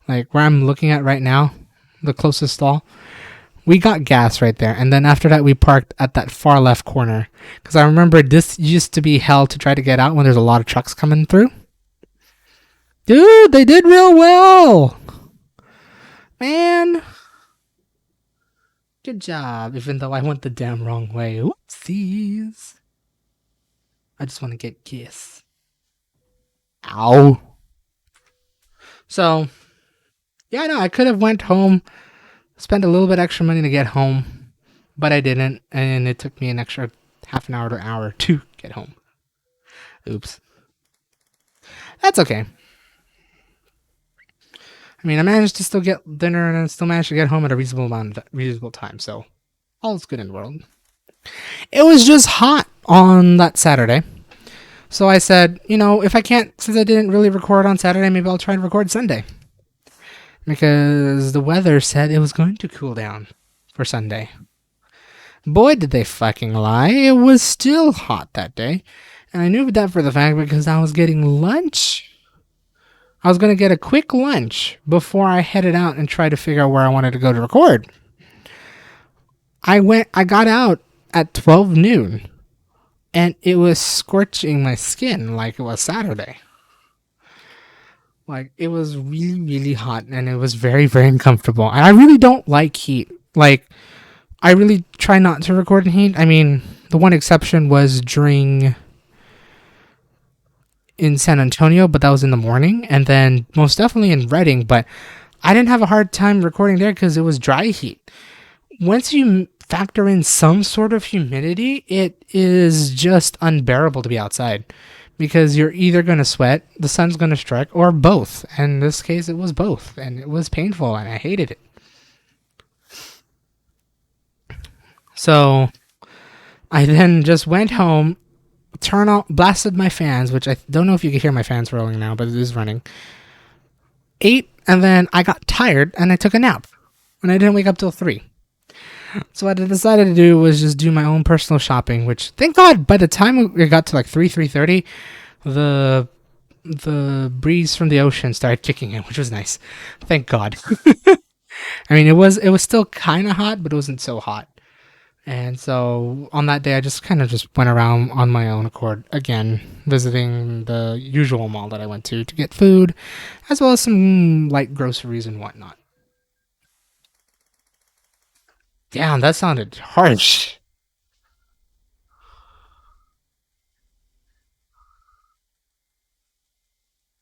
Like, where I'm looking at right now, the closest stall. We got gas right there. And then after that, we parked at that far left corner. Because I remember this used to be hell to try to get out when there's a lot of trucks coming through. Dude, they did real well. Man. Good job, even though I went the damn wrong way. Oopsies. I just want to get kiss. Ow. So, yeah, no, I could have went home, spent a little bit extra money to get home, but I didn't, and it took me an extra half an hour to an hour to get home. Oops. That's okay. I mean, I managed to still get dinner and I still managed to get home at a reasonable time, so all's good in the world. It was just hot on that Saturday. So I said, if I can't, since I didn't really record on Saturday, maybe I'll try and record Sunday. Because the weather said it was going to cool down for Sunday. Boy, did they fucking lie. It was still hot that day. And I knew that for the fact because I was getting lunch. I was going to get a quick lunch before I headed out and tried to figure out where I wanted to go to record. I got out at 12 noon. And it was scorching my skin like it was Saturday. Like, it was really, really hot. And it was very, very uncomfortable. And I really don't like heat. Like, I really try not to record in heat. I mean, the one exception was in San Antonio, but that was in the morning, and then most definitely in Redding, but I didn't have a hard time recording there because it was dry heat. Once you factor in some sort of humidity, it is just unbearable to be outside because you're either going to sweat, the sun's going to strike, or both. And in this case, it was both, and it was painful, and I hated it. So I then just went home, blasted my fans, which I don't know if you can hear my fans rolling now, but it is running. Ate, and then I got tired, and I took a nap. And I didn't wake up till 3. So what I decided to do was just do my own personal shopping, which, thank God, by the time it got to like 3:30, the breeze from the ocean started kicking in, which was nice. Thank God. I mean, it was still kind of hot, but it wasn't so hot. And so on that day, I just kind of just went around on my own accord, again, visiting the usual mall that I went to get food, as well as some light groceries and whatnot. Damn, that sounded harsh.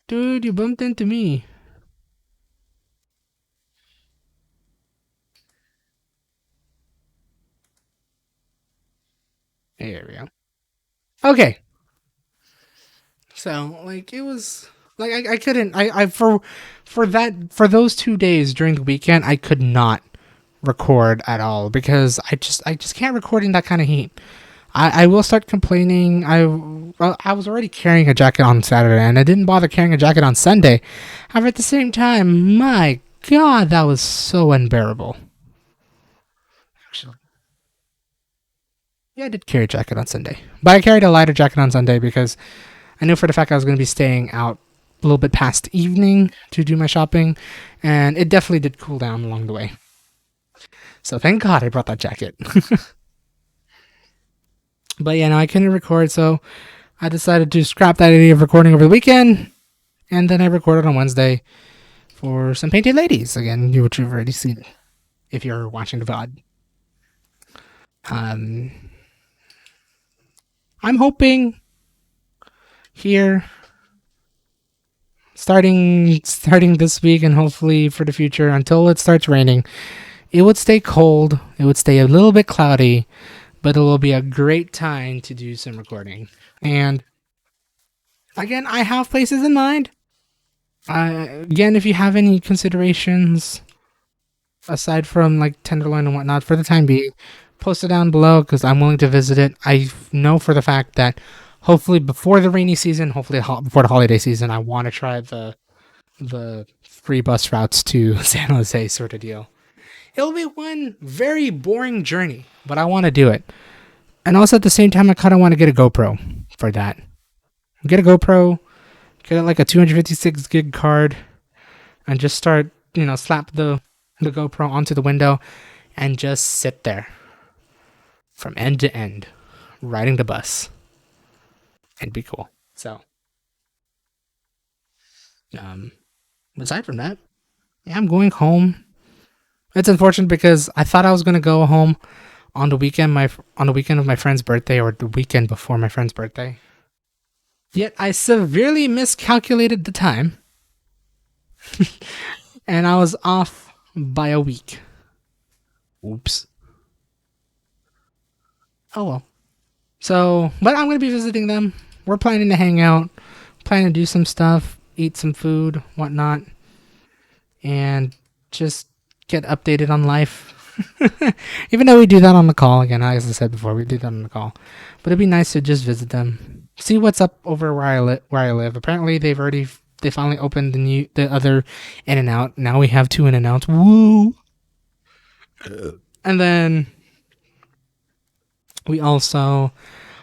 Dude, you bumped into me. There we go. Okay. So, like, it was like I couldn't for those 2 days during the weekend I could not record at all because I just can't record in that kind of heat. I will start complaining. I was already carrying a jacket on Saturday and I didn't bother carrying a jacket on Sunday. However, at the same time, my God, that was so unbearable. Yeah, I did carry a jacket on Sunday. But I carried a lighter jacket on Sunday because I knew for the fact I was going to be staying out a little bit past evening to do my shopping. And it definitely did cool down along the way. So thank God I brought that jacket. But yeah, no, I couldn't record. So I decided to scrap that idea of recording over the weekend. And then I recorded on Wednesday for some Painted Ladies. Again, which you've already seen if you're watching the VOD. I'm hoping here starting this week and hopefully for the future until it starts raining, it would stay cold, it would stay a little bit cloudy, but it will be a great time to do some recording. And again, I have places in mind. Again, if you have any considerations aside from like Tenderloin and whatnot for the time being, post it down below because I'm willing to visit it. I know for the fact that hopefully before the rainy season, hopefully before the holiday season, I want to try the free bus routes to San Jose sort of deal. It'll be one very boring journey, but I want to do it. And also at the same time, I kind of want to get a GoPro for that. Get a GoPro, get like a 256 gig card, and just start, slap the GoPro onto the window and just sit there from end to end, riding the bus. It'd be cool. So, aside from that, yeah, I'm going home. It's unfortunate because I thought I was gonna go home on the weekend, of my friend's birthday, or the weekend before my friend's birthday. Yet I severely miscalculated the time, and I was off by a week. Oops. Oh well. So, but I'm gonna be visiting them. We're planning to hang out, planning to do some stuff, eat some food, whatnot, and just get updated on life. Even though we do that on the call, again, as I said before, we do that on the call. But it'd be nice to just visit them, see what's up over where I live. Apparently, they finally opened the other In-N-Out. Now we have 2 In-N-Outs. Woo! And then we also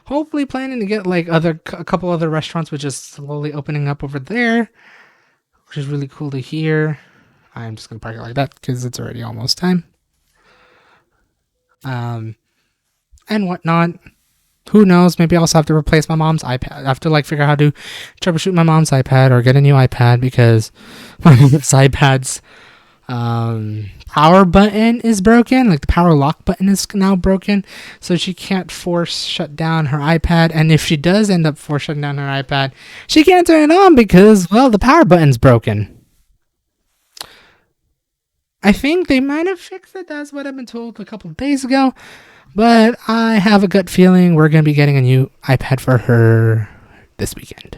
hopefully planning to get like a couple other restaurants, which is slowly opening up over there, which is really cool to hear. I'm just gonna park it like that because it's already almost time. And whatnot. Who knows? Maybe I'll also have to replace my mom's iPad. I have to figure out how to troubleshoot my mom's iPad or get a new iPad because my mom's iPad's power button is broken. Like the power lock button is now broken, so she can't force shut down her iPad. And if she does end up force shutting down her iPad, she can't turn it on because, well, the power button's broken. I think they might have fixed it. That's what I've been told a couple of days ago. But I have a gut feeling we're going to be getting a new iPad for her this weekend.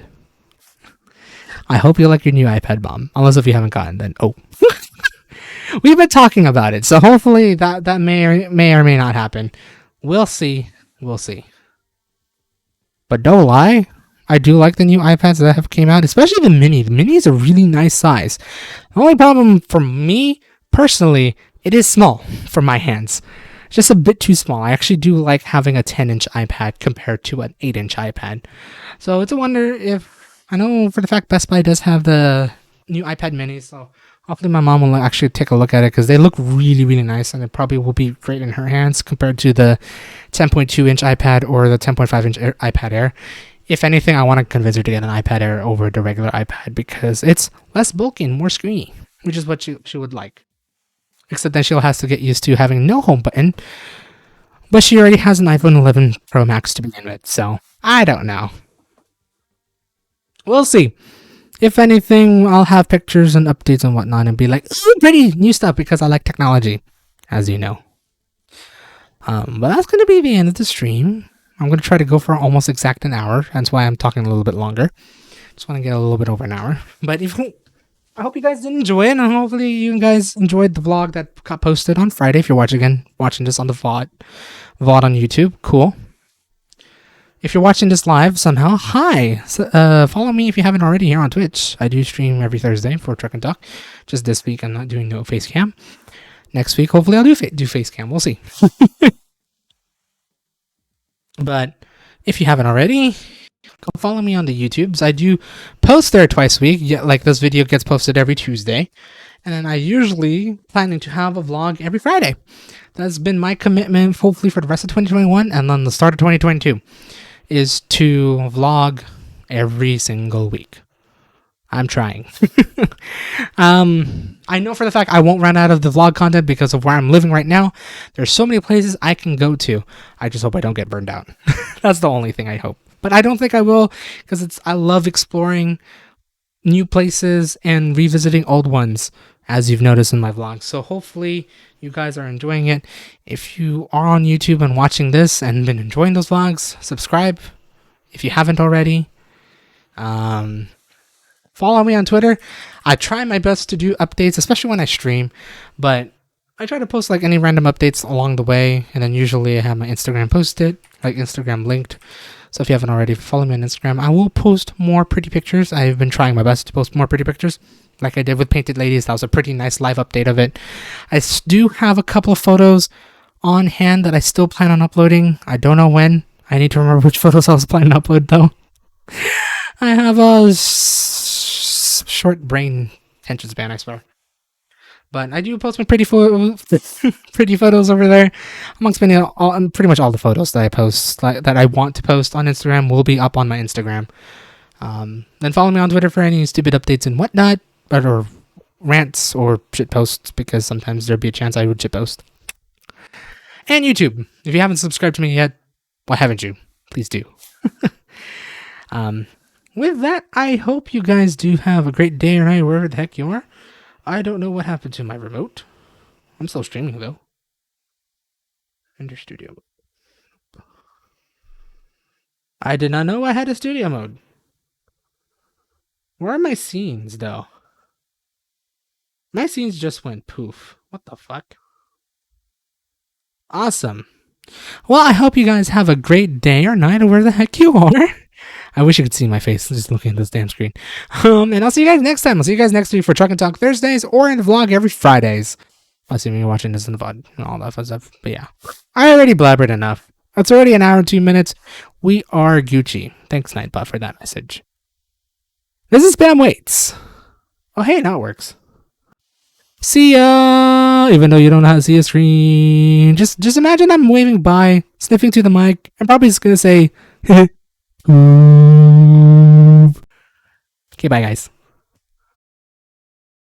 I hope you like your new iPad, Mom. Unless if you haven't gotten, then we've been talking about it. So hopefully that may or may not happen. We'll see. We'll see. But don't lie, I do like the new iPads that have came out, especially the mini. The mini is a really nice size. The only problem for me, personally, it is small for my hands. Just a bit too small. I actually do like having a 10-inch iPad compared to an 8-inch iPad. So it's a wonder if, I know for the fact Best Buy does have the new iPad mini, so hopefully my mom will actually take a look at it because they look really, really nice and it probably will be great in her hands compared to the 10.2-inch iPad or the 10.5-inch iPad Air. If anything, I want to convince her to get an iPad Air over the regular iPad because it's less bulky and more screeny, which is what she would like. Except then she'll have to get used to having no home button. But she already has an iPhone 11 Pro Max to begin with, so I don't know. We'll see. If anything, I'll have pictures and updates and whatnot and be like, ooh, pretty new stuff because I like technology, as you know. But that's going to be the end of the stream. I'm going to try to go for almost exact an hour. That's why I'm talking a little bit longer. Just want to get a little bit over an hour. But I hope you guys did enjoy it, and hopefully you guys enjoyed the vlog that got posted on Friday. If you're watching this on the VOD on YouTube, cool. If you're watching this live somehow, hi. Follow me if you haven't already here on Twitch. I do stream every Thursday for Truck and Talk. Just this week, I'm not doing no face cam. Next week, hopefully, I'll do face cam. We'll see. But if you haven't already, go follow me on the YouTubes. I do post there twice a week. Yeah, like this video gets posted every Tuesday. And then I usually planning to have a vlog every Friday. That's been my commitment, hopefully for the rest of 2021 and then the start of 2022, is to vlog every single week. I'm trying. I know for the fact I won't run out of the vlog content because of where I'm living right now. There's so many places I can go to. I just hope I don't get burned out. That's the only thing I hope. But I don't think I will, because I love exploring new places and revisiting old ones, as you've noticed in my vlogs. So hopefully you guys are enjoying it. If you are on YouTube and watching this and been enjoying those vlogs, subscribe if you haven't already. Follow me on Twitter. I try my best to do updates, especially when I stream, but I try to post like any random updates along the way, and then usually I have my Instagram posted, like Instagram linked. So if you haven't already, follow me on Instagram. I will post more pretty pictures. I've been trying my best to post more pretty pictures, like I did with Painted Ladies. That was a pretty nice live update of it. I do have a couple of photos on hand that I still plan on uploading. I don't know when. I need to remember which photos I was planning to upload, though. I have a short brain attention span, I swear. But I do post my pretty photos over there. Among spending pretty much all the photos that I post, that I want to post on Instagram, will be up on my Instagram. Then follow me on Twitter for any stupid updates and whatnot, or rants or shit posts, because sometimes there'd be a chance I would shit post. And YouTube. If you haven't subscribed to me yet, why haven't you? Please do. With that, I hope you guys do have a great day or night, wherever the heck you are. I don't know what happened to my remote. I'm still streaming, though. Enter studio mode. I did not know I had a studio mode. Where are my scenes, though? My scenes just went poof. What the fuck? Awesome. Well, I hope you guys have a great day or night, or where the heck you are. I wish you could see my face just looking at this damn screen. And I'll see you guys next time. I'll see you guys next week for Truck and Talk Thursdays, or in the vlog every Fridays. Assuming you're watching this in the VOD and all that fun stuff. But yeah, I already blabbered enough. It's already an hour and 2 minutes. We are Gucci. Thanks, Nightbot, for that message. This is Spam Waits. Oh, hey, now it works. See ya! Even though you don't know how to see a screen. Just imagine I'm waving by, sniffing to the mic, and probably just gonna say, okay, bye guys.